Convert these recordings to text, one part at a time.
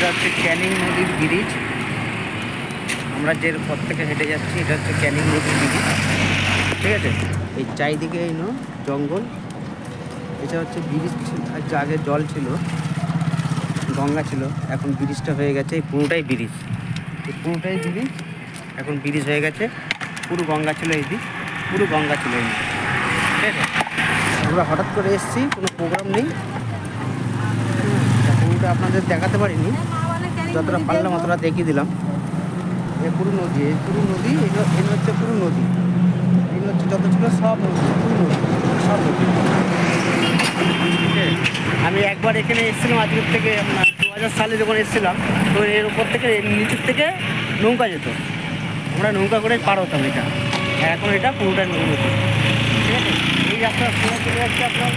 হচ্ছে ক্যানিং নদীর ব্রিজ। আমরা যে পথ থেকে হেঁটে যাচ্ছি এটা হচ্ছে ক্যানিং নদীর ব্রিজ, ঠিক আছে। এই চারিদিকে এই জঙ্গল, এটা হচ্ছে ব্রিজ। আগে জল ছিল, গঙ্গা ছিল, এখন ব্রিজটা হয়ে গেছে। এই পুরোটাই ব্রিজ, এই পুরোটাই ব্রিজ, এখন ব্রিজ হয়ে গেছে। পুরো গঙ্গা ছিল এই দিক, পুরো গঙ্গা ছিল এই দিক, ঠিক আছে। আমরা হঠাৎ করে এসেছি, কোনো প্রোগ্রাম নেই, পুরোটা আপনাদের দেখাতে পারিনি, যতটা পারলাম অতটা দেখিয়ে দিলাম। এই পুরো নদী, এই পুরো নদী, এই হচ্ছে পুরো নদী, এই হচ্ছে যত ছিল সব নদী, পুরো নদী, সব নদী। আমি একবার এখানে এসেছিলাম আজকের থেকে, আপনার 2000 সালে যখন এসেছিলাম, তো এর উপর থেকে নিচের থেকে নৌকা যেত, আমরা নৌকা করে পার হতাম এটা। এখন এটা পুরোটা নদী, ঠিক আছে। এই রাস্তা চলে যাচ্ছে আপনার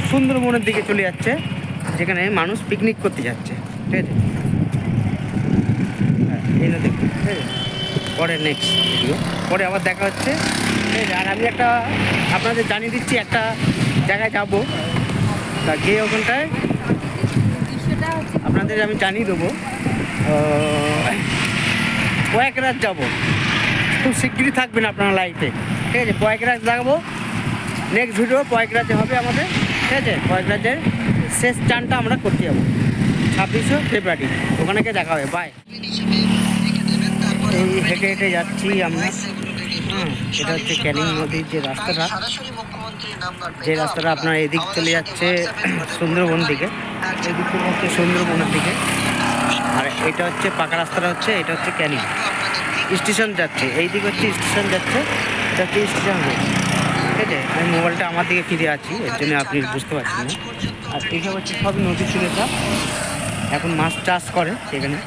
সুন্দরবনের দিকে চলে যাচ্ছে, যেখানে মানুষ পিকনিক করতে যাচ্ছে, ঠিক আছে। এই নদী, ঠিক আছে। পরে নেক্সট ভিডিও, পরে আবার দেখা হচ্ছে, ঠিক আছে। আর আমি একটা আপনাদের জানিয়ে দিচ্ছি, একটা জায়গায় যাবো, তা গিয়ে ওখানটায় আপনাদের আমি জানিয়ে দেবো। প্রয়াগরাজ যাবো, খুব শিগগিরই থাকবেন আপনার লাইফে, ঠিক আছে। প্রয়াগরাজ দেখাবো, নেক্সট ভিডিও প্রয়াগরাজে হবে আমাদের, ঠিক আছে। প্রয়াগরাজের শেষ চানটা আমরা করতে যাবো 26শে ফেব্রুয়ারি, ওখানে গিয়ে দেখা হবে। বাই। এই হেঁটে হেঁটে যাচ্ছি আমরা, এটা হচ্ছে ক্যানিং নদীর যে রাস্তাটা, যে রাস্তাটা আপনার এদিক চলে যাচ্ছে সুন্দরবন দিকে, এদিক চলে যাচ্ছে সুন্দরবনের দিকে। আর এটা হচ্ছে পাকা রাস্তাটা, হচ্ছে এটা হচ্ছে ক্যানিং স্টেশন যাচ্ছে, এই দিকে হচ্ছে স্টেশন যাচ্ছে, এটা হচ্ছে স্টেশন রোড, ঠিক আছে। আমি মোবাইলটা আমার দিকে ফিরে আছি, এর জন্য আপনি বুঝতে পারছেন না। আর এইসব হচ্ছে সবই নদী ছিল, এখন মাছ চাষ করে এখানে,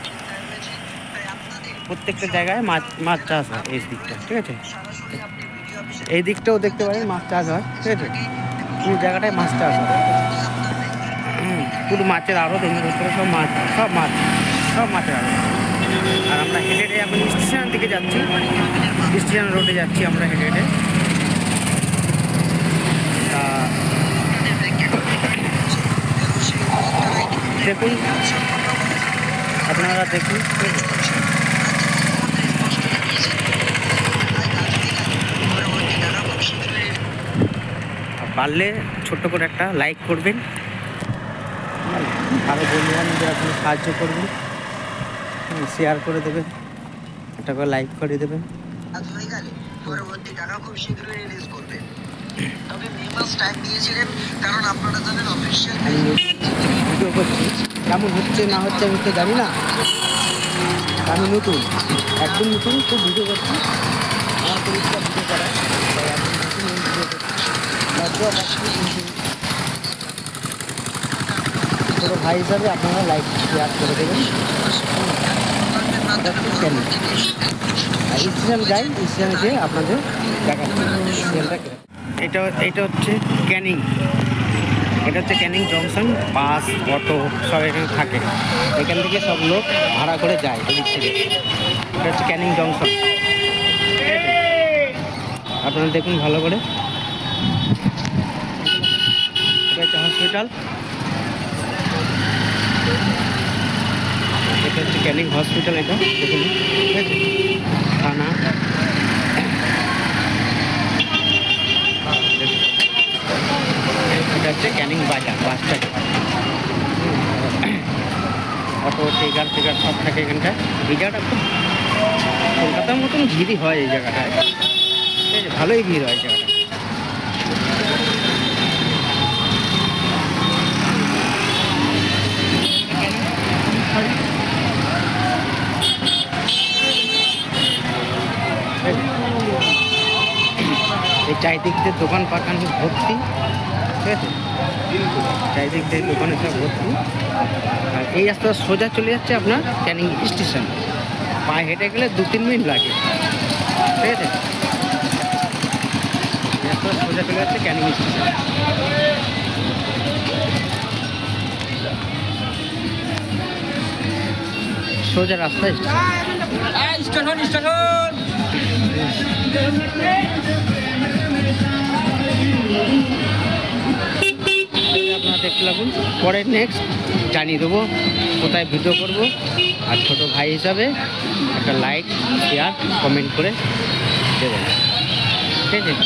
প্রত্যেকটা জায়গায় মাছ চাষ হয় এই দিকটা, ঠিক আছে। এই দিকটাও দেখতে পারেন মাছ চাষ হয়, ঠিক আছে। পুরো জায়গাটায় মাছ চাষ হয়, পুরো মাছের আড়ত, এগুলো ভিতরে সব মাছ, সব মাছের আড়ত। আর আমরা হেঁটে হেঁটে এখন স্টেশনের দিকে যাচ্ছি, স্টেশন রোডে যাচ্ছি আমরা হেঁটে হেঁটে। দেখুন, আপনারা দেখুন, ঠিক আছে। পারলে ছোট্ট করে একটা লাইক করবেন, আরও বন্ধু বান্ধবদের আপনি সাহায্য করবেন, শেয়ার করে দেবেন, একটা করে লাইক করে দেবেন। পরবর্তী টাকা খুব শীঘ্রই রিলিজ করবেন, তবে মে মাস টাইম দিয়েছিলেন, কারণ আপনারা জানেন অফিসিয়াল ভিডিও করছি, কেমন হচ্ছে না হচ্ছে আমি তো জানি না। আমি নতুন, একদম নতুন, খুব ভিডিও করছি, আমার পরীক্ষা ভিডিও করা, ছোটো ভাই হিসাবে আপনারা লাইক শেয়ার করে দেবেন। স্টেশন যাই, স্টেশনে গিয়ে আপনাদের দেখাচ্ছি। এটা হচ্ছে ক্যানিং, এটা হচ্ছে ক্যানিং জংশন। বাস, অটো সব এখানে থাকে, এখান থেকে সব লোক ভাড়া করে যায় এদিক থেকে। এটা হচ্ছে ক্যানিং জংশন, আপনারা দেখুন ভালো করে। এটা হচ্ছে হসপিটাল, এটা হচ্ছে ক্যানিং হসপিটাল, এটা দেখুন, ঠিক আছে। থানা, এটা হচ্ছে ক্যানিং বাজার, বাস স্ট্যান্ড, অটো টেকার সব থাকে এখানটায়। এই জায়গাটা খুব কলকাতার মতন ভিড়ই হয় এই জায়গাটায়, ঠিক আছে, ভালোই ভিড় হয় এই জায়গাটা। এই চারিদিক দিয়ে দোকান পাকান ভর্তি, ঠিক আছে, চারিদিক দিয়ে দোকানে সব ভর্তি। আর এই রাস্তা সোজা চলে যাচ্ছে আপনার ক্যানিং স্টেশন, পায়ে হেঁটে গেলে 2-3 মিনিট লাগে, ঠিক আছে। এই রাস্তা সোজা চলে যাচ্ছে ক্যানিং স্টেশন। সোজা রাস্তা স্টেশন। আপনারা দেখুন দেখতে লাগুন। পরে নেক্সট জানিয়ে দেবো কোথায় ভিডিও করব। আর ছোট ভাই হিসাবে একটা লাইক শেয়ার কমেন্ট করে দেবেন, ঠিক আছে?